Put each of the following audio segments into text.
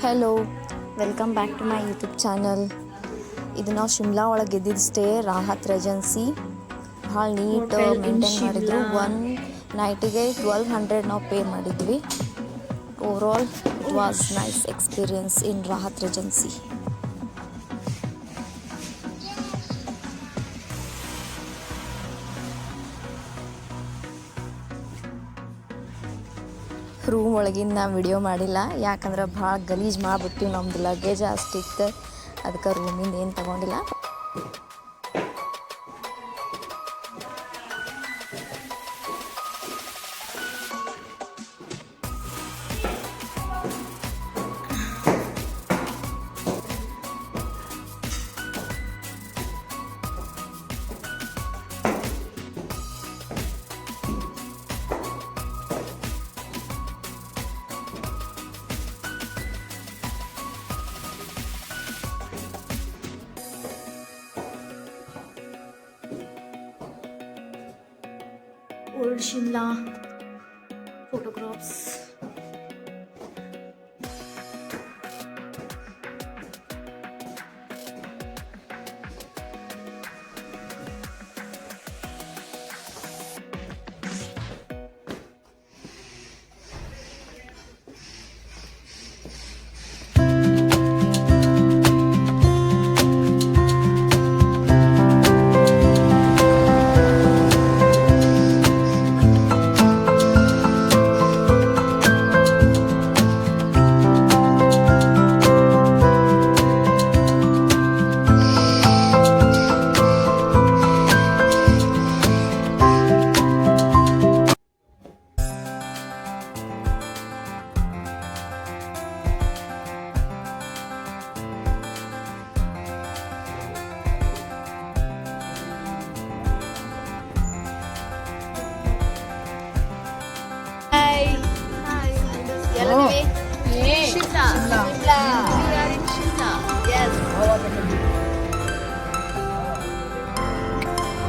Hello, welcome back to my YouTube channel. ಇದು ನಾವು ಶಿಮ್ಲಾ ಒಳಗೆ ಇದ್ದಿದ್ದು ಸ್ಟೇ ರಾಹತ್ ರೆಜೆನ್ಸಿ. ಭಾಳ ನೀಟ್ ಮೇಂಟೈನ್ ಮಾಡಿದ್ರು. ಒನ್ ನೈಟಿಗೆ 1200 ನಾವು ಪೇ ಮಾಡಿದ್ವಿ. Overall it was nice experience in Rahat Regency. Room ಒಳಗಿಂದ ನಾ ವಿಡಿಯೋ ಮಾಡಿಲ್ಲ, ಯಾಕಂದ್ರೆ ಭಾಳ ಗಲೀಜು ಮಾಡಿಬಿಟ್ಟು ನಮ್ದು ಲಗೇಜ್ ಅಷ್ಟಿತ್ತು. ಅದಕ್ಕೆ ರೂಮಿಂದ ಏನು ತೊಗೊಂಡಿಲ್ಲ. Old Shimla photographs.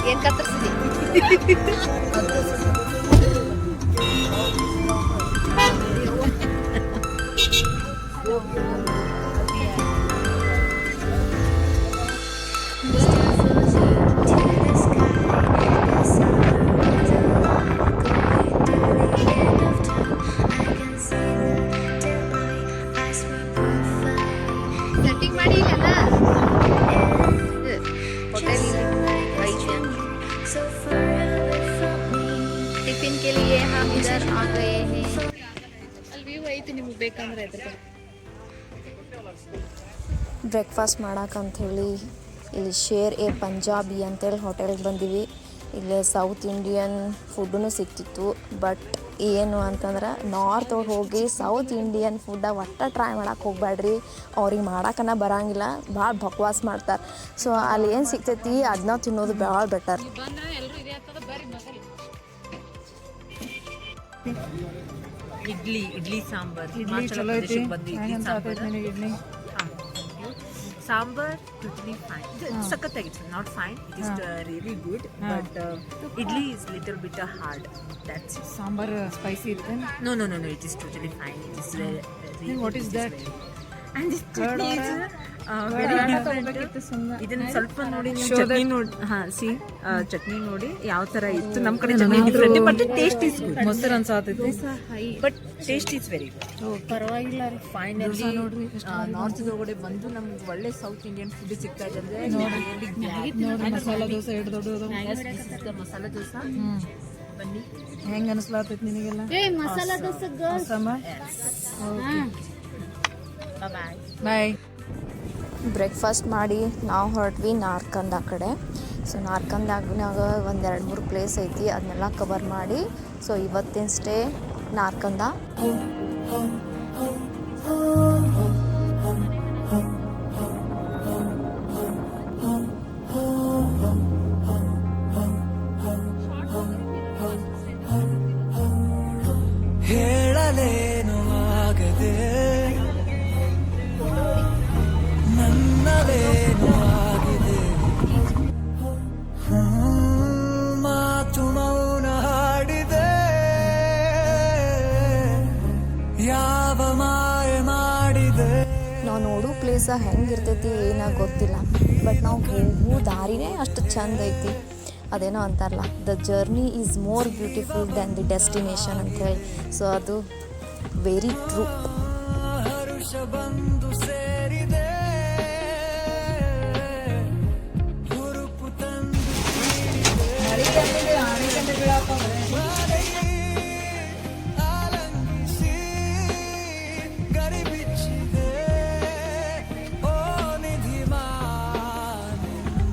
ಏನ್ ಕತ್ತರಿಸಿದಿ? ಸೆಟ್ಟಿಂಗ್ ಮಾಡಿ टिफिन के लिए हम इधर आ गए हैं. ಅಲ್ಲಿ ವ್ಯೂ ಐತಿ, ನಿಮಗೆ ಬೇಕಂದ್ರೆ ಬ್ರೇಕ್ಫಾಸ್ಟ್ ಮಾಡಕ್ಕಂಥೇಳಿ ಇಲ್ಲಿ ಶೇರ್ ಎ ಪಂಜಾಬಿ ಅಂತೇಳಿ ಹೋಟೆಲ್ಗೆ ಬಂದೀವಿ. ಇಲ್ಲಿ ಸೌತ್ ಇಂಡಿಯನ್ ಫುಡ್ಡೂ ಸಿಕ್ತಿತ್ತು. ಬಟ್ ಏನು ಅಂತಂದ್ರೆ ನಾರ್ತ್ ಒಳಗೆ ಹೋಗಿ ಸೌತ್ ಇಂಡಿಯನ್ ಫುಡ್ಡ ಒಟ್ಟು ಟ್ರೈ ಮಾಡಕ್ಕೆ ಹೋಗ್ಬೇಡ್ರಿ. ಅವ್ರಿಗೆ ಮಾಡಕ್ಕನ ಬರೋಂಗಿಲ್ಲ, ಭಾಳ ಬಕ್ವಾಸ್ ಮಾಡ್ತಾರೆ. ಸೊ ಅಲ್ಲಿ ಏನು ಸಿಗ್ತೈತಿ ಅದನ್ನ ತಿನ್ನೋದು ಭಾಳ ಬೆಟರ್. ಇಡ್ಲಿ ಸಾಂಬಾರ್ ಚಲೋ ಐತಿ. Sambar totally fine. ಸಖತ್ತಾಗಿತ್ತು. Not fine, it is really good. But idli is little bit hard. That's it. Sambar spicy ಇತ್ತು. No, it is totally fine. It is really. What is that? And this chutney is very different. ಇದನ್ನ ಸ್ವಲ್ಪ ನೋಡಿ ನೀವು ಚಟ್ನಿ ನೋಡಿ. C chutney ನೋಡಿ ಯಾವ ತರ ಇತ್ತು. ನಮ್ಮ ಕಡೆ chutney different, but taste is good. ಮೊಸರು ಅನ್ಸಾತೈತಿ, but taste is very good. ಪರವಾಗಿಲ್ಲ ರೀ. ಫೈನಲಿ ನಾರ್ತ್ ಒಳಗಡೆ ಬಂದು ನಮ್ಗೆ ಒಳ್ಳೆ ಸೌತ್ ಇಂಡಿಯನ್ ಫುಡ್ ಸಿಗ್ತಾ ಇದೆ. ನೋಡಿ ಮಸಾಲ ದೋಸೆ ಎಷ್ಟು ದೊಡ್ಡದು. ಮಸಾಲ ದೋಸೆ ಬನ್ನಿ, ಹೆಂಗ ಅನಿಸ್ಲಾತೈತಿ ನಿನಗೆಲ್ಲ? ಮಸಾಲ ದೋಸೆ ಬಾಯ್. ಬ್ರೇಕ್ಫಾಸ್ಟ್ ಮಾಡಿ ನಾವು ಹೊರಟ್ವಿ ನಾರ್ಕಂದ ಆ ಕಡೆ. ಸೊ ನಾರ್ಕಂದಾಗ್ನಾಗ ಒಂದು 2-3 ಪ್ಲೇಸ್ ಐತಿ, ಅದನ್ನೆಲ್ಲ ಕವರ್ ಮಾಡಿ. ಸೊ ಇವತ್ತಿನ ಸ್ಟೇ ನಾರ್ಕಂದ. ಹೇಳಲೇನು ಆಗದೆ ನನ್ನಲೇನು ಆಗಿದೆ. ಮಾತು ಮೌನ ಹಾಡಿದೆ. ನಾವು ನೋಡೋ ಪ್ಲೇಸ ಹೆಂಗಿರ್ತೈತಿ ಏನೋ ಗೊತ್ತಿಲ್ಲ, ಬಟ್ ನಾವು ಹೋಗೋ ದಾರಿನೇ ಅಷ್ಟು ಚಂದ ಐತಿ. ಅದೇನೋ ಅಂತಾರಲ್ಲ, the journey is more beautiful than the destination ಅಂಥೇಳಿ. ಸೊ ಅದು ವೆರಿ ಟ್ರೂ. ಹರುಷ ಬಂದು ಸೇರಿದೆ, ಹುರುಪು ತಂದು ಆಲಂಗಿಸಿ ಗರಿ ಬಿಚ್ಚಿದೆ. ಓ ನಿಧಿ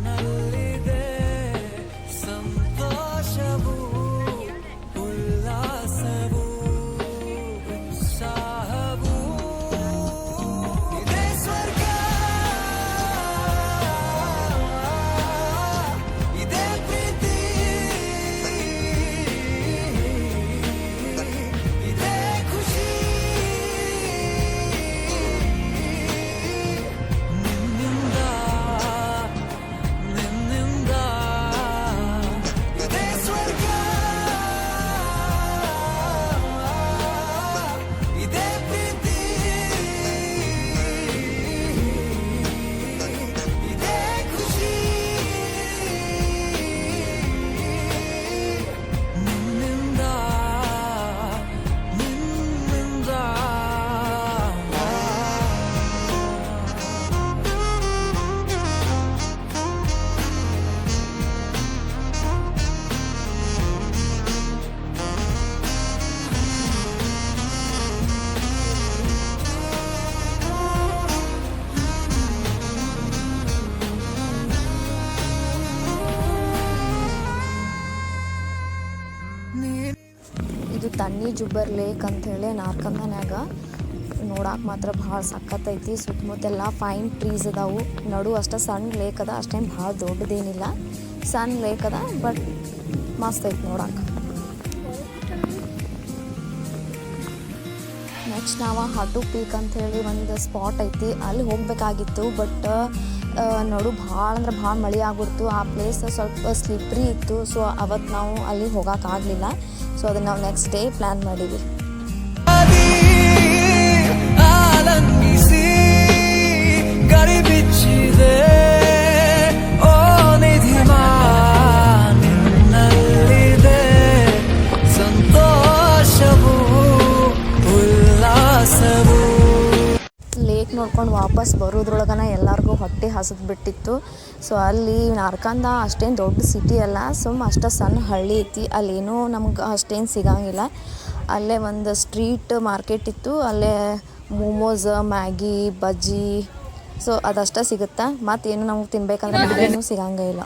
ನಲ್ಲಿದೆ ಸಂತೋಷವು, ಉಲ್ಲಾಸವು, ಉತ್ಸಾಹವು. ಇದೇ ಸ್ವರ್ಗ, ಇದೇ ಪ್ರೀತಿ, ಇದೇ ಖುಷಿ. ನಿನ್ನಿಂದ ನಿನ್ನಿಂದ ಇದೇ ಸ್ವರ್ಗ, ಇದೇ ಪ್ರೀತಿ, ಇದೇ ಖುಷಿ. ನಿನ್ನಿಂದ ನಿನ್ನಿಂದ ಇದು ತಣ್ಣಿ ಜುಬ್ಬರ್ ಲೇಕ್ ಅಂಥೇಳಿ ನಾರ್ಕಂದನ್ಯಾಗ. ನೋಡಕ್ಕೆ ಮಾತ್ರ ಭಾಳ ಸಖತ್ತೈತಿ. ಸುತ್ತಮುತ್ತೆಲ್ಲ ಫೈನ್ ಟ್ರೀಸ್ ಅದಾವು. ನಡು ಅಷ್ಟೇ ಸಣ್ಣ ಲೇಕ್ ಅದ, ಅಷ್ಟೇನು ಭಾಳ ದೊಡ್ಡದೇನಿಲ್ಲ, ಸಣ್ಣ ಲೇಕ್ ಅದ, ಬಟ್ ಮಸ್ತ್ ಐತಿ ನೋಡಕ್ಕೆ. ನೆಕ್ಸ್ಟ್ ನಾವು ಹಾಟು ಪೀಕ್ ಅಂಥೇಳಿ ಒಂದು ಸ್ಪಾಟ್ ಐತಿ, ಅಲ್ಲಿ ಹೋಗಬೇಕಾಗಿತ್ತು. ಬಟ್ ನಡು ಭಾಳ ಅಂದ್ರೆ ಭಾಳ ಮಳೆ ಆಗ್ಬಿಡ್ತು. ಆ ಪ್ಲೇಸ್ ಸ್ವಲ್ಪ ಸ್ಲಿಪ್ರಿ ಇತ್ತು. ಸೊ ಅವತ್ತು ನಾವು ಅಲ್ಲಿ ಹೋಗೋಕ್ಕಾಗಲಿಲ್ಲ. ಸೊ ಅದನ್ನು ನಾವು ನೆಕ್ಸ್ಟ್ ಡೇ ಪ್ಲ್ಯಾನ್ ಮಾಡೀವಿ. ಆಲಂಗಿಸಿ ಗರಿ ಬಿಚ್ಚಿದೆ. ಓ ನಿಧಿ ನಲ್ಲಿದೆ ಸಂತೋಷವು, ಉಲ್ಲಾಸವು. ಲೇಕ್ ನೋಡ್ಕೊಂಡು ವಾಪಸ್ ಬರೋದ್ರೊಳಗನ ಎಲ್ಲರಿಗೂ ಹೊಟ್ಟೆ ಹಸಿದು ಬಿಟ್ಟಿತ್ತು. ಸೊ ಅಲ್ಲಿ ನಾರ್ಕಂದ ಅಷ್ಟೇನು ದೊಡ್ಡ ಸಿಟಿ ಅಲ್ಲ, ಅಷ್ಟೇ ಸಣ್ಣ ಹಳ್ಳಿ ಐತಿ. ಅಲ್ಲೇನೂ ನಮ್ಗೆ ಅಷ್ಟೇನು ಸಿಗಂಗಿಲ್ಲ. ಅಲ್ಲೇ ಒಂದು ಸ್ಟ್ರೀಟ್ ಮಾರ್ಕೆಟ್ ಇತ್ತು, ಅಲ್ಲೇ ಮೋಮೋಸ್, ಮ್ಯಾಗಿ, ಬಜ್ಜಿ, ಸೊ ಅದಷ್ಟೇ ಸಿಗುತ್ತೆ. ಮತ್ತೇನು ನಮ್ಗೆ ತಿನ್ಬೇಕಂದ್ರೆ ಬೇರೇನೂ ಸಿಗಂಗಿಲ್ಲ.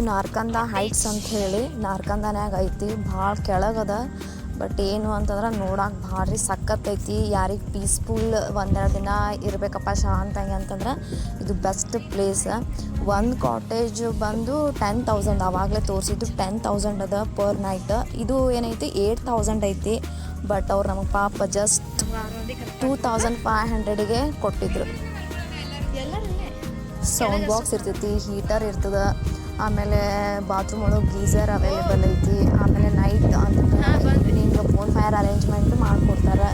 ಇದು ನಾರ್ಕಂದ ಹೈಟ್ಸ್ ಅಂತ ಹೇಳಿ ನಾರ್ಕಂದನ್ಯಾಗ ಐತಿ, ಭಾಳ ಕೆಳಗದ. ಬಟ್ ಏನು ಅಂತಂದ್ರೆ ನೋಡಕ್ಕೆ ಭಾರಿ ಸಖತ್ತೈತಿ. ಯಾರಿಗೆ ಪೀಸ್ಫುಲ್ ಒಂದೆರಡು ದಿನ ಇರಬೇಕಪ್ಪ ಶಾಂತಾಗಿ ಅಂತಂದ್ರೆ ಇದು ಬೆಸ್ಟ್ ಪ್ಲೇಸ್. ಒಂದು ಕಾಟೇಜ್ ಬಂದು 10,000, ಆವಾಗಲೇ ತೋರಿಸಿದ್ದು 10,000 ಅದ ಪರ್ ನೈಟ್. ಇದು ಏನೈತಿ 8,000 ಐತಿ. ಬಟ್ ಅವ್ರು ನಮಗೆ ಪಾಪ ಜಸ್ಟ್ 2,500ಗೆ ಕೊಟ್ಟಿದ್ರು. ಸೌಂಡ್ ಬಾಕ್ಸ್ ಇರ್ತೈತಿ, ಹೀಟರ್ ಇರ್ತದೆ, ಆಮೇಲೆ ಬಾತ್ರೂಮ್ ಒಳಗೆ ಗೀಝರ್ ಅವೈಲೇಬಲ್ ಐತಿ. ಆಮೇಲೆ ನೈಟ್ ಅಂತಂದ್ರೆ ಈವ್ನಿಂಗ್ ಫೋನ್ ಫೈರ್ ಅರೇಂಜ್ಮೆಂಟ್ ಮಾಡಿಕೊಡ್ತಾರೆ.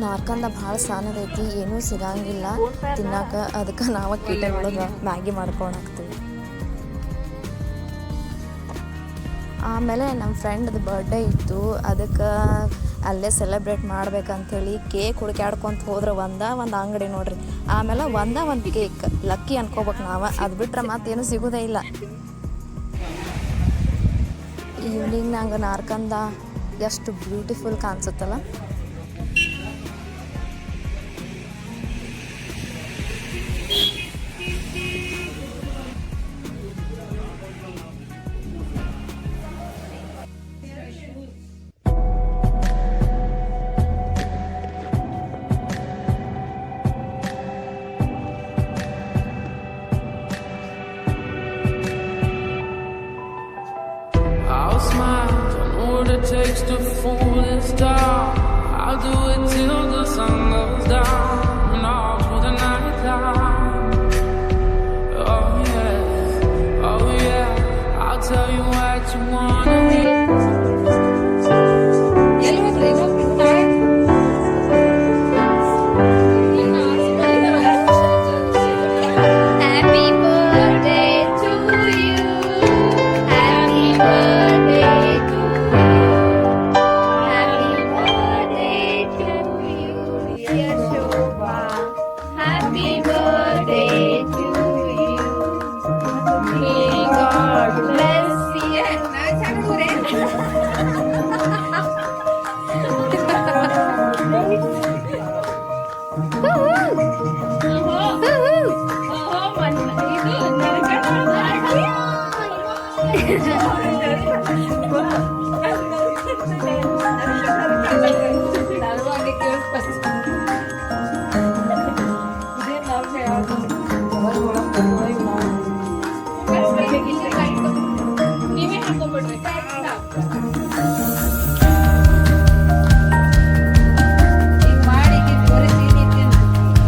ನಾರ್ಕಂದ ಭಾಳ ಸಣ್ಣದೈತಿ, ಏನೂ ಸಿಗಂಗಿಲ್ಲ ತಿನ್ನಕ್ಕೆ. ಅದಕ್ಕೆ ನಾವು ಕಿಚನ್ ಒಳಗೆ ಮ್ಯಾಗಿ ಮಾಡ್ಕೊಳಾಕ್ತೀವಿ. ಆಮೇಲೆ ನಮ್ಮ ಫ್ರೆಂಡ್ದು ಬರ್ಡೇ ಇತ್ತು, ಅದಕ್ಕೆ ಅಲ್ಲೇ ಸೆಲೆಬ್ರೇಟ್ ಮಾಡ್ಬೇಕಂಥೇಳಿ ಕೇಕ್ ಹುಡುಕ್ಯಾಡ್ಕೊಂತ ಹೋದ್ರೆ ಒಂದು ಅಂಗಡಿ ನೋಡ್ರಿ. ಆಮೇಲೆ ಒಂದು ಕೇಕ್ ಲಕ್ಕಿ ಅನ್ಕೋಬೇಕು ನಾವು. ಅದು ಬಿಟ್ರೆ ಮತ್ತೇನು ಸಿಗೋದೇ ಇಲ್ಲ. ಈವ್ನಿಂಗ್ ನಂಗೆ ನಾರ್ಕಂದ ಎಷ್ಟು beautiful ಕಾಣಿಸುತ್ತಲ್ಲ. I'll smile, don't know what it takes to fool this town. I'll do it till the sun goes down and all through the night time. Oh yeah, I'll tell you what you wanna hear. Happy birthday to you. Happy birthday to you. Happy birthday to you, dear Shobha. Happy birthday to you. May God bless you. ನೀವೇ ಹಾಕೊಂಡ್ಬಿಡ್ರಿ.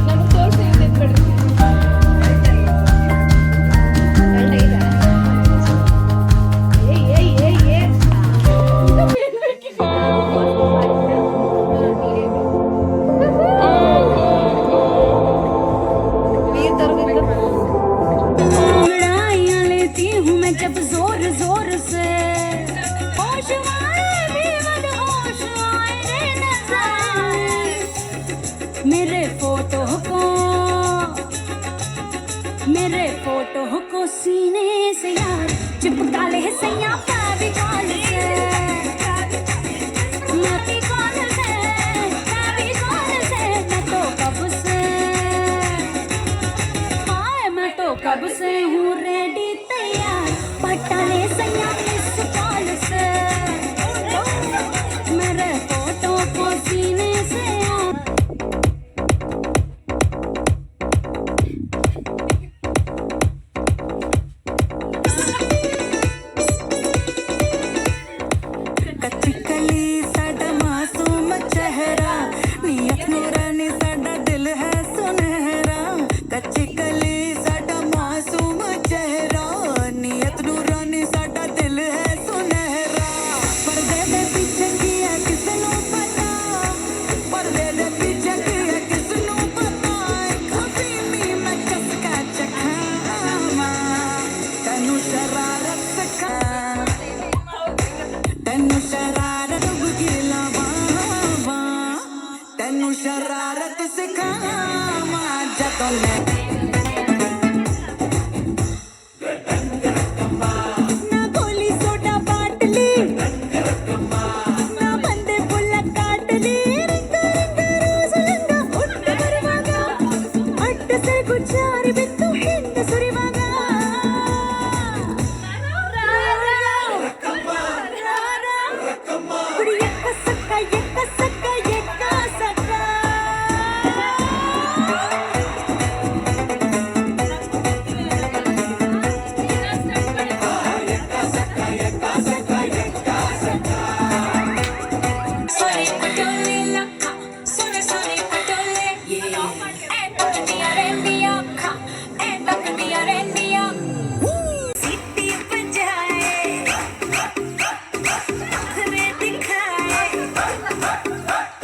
ನಮ್ಗೆ ತೋರಿಸಿ जब जोर जोर से होश आए भी मदहोश आए रे नज़र मेरे फोटो को सीने से यार चिपका ले सैया फेविकॉल से मैं तो कब से हूँ रेडी तैयार पटाले सैया इस कॉल से मेरे फोटो को सीने से कच्ची कली साडा मासूम चेहरा नियत नूरानी साडा दिल है सुनहरा कच्ची कली साडा मासूम चेहरा नियत नूरानी साडा दिल है सुनहरा पर्दे दे पीछे की है किसनू पता पर्दे दे पीछे की है किसनू पता कभी मी मैं चस्का चखावा तनु शरारत सिखा तनु शरारत गिलावा तनु शरारत सिखावा जदों मैं ना गोली सोडा बाटली ना बंदे बुला काटली रिंग रोज लंगा उठ बरवागा अट्ट से गुजारी बिंदु हिंद सुरीवागा Hey!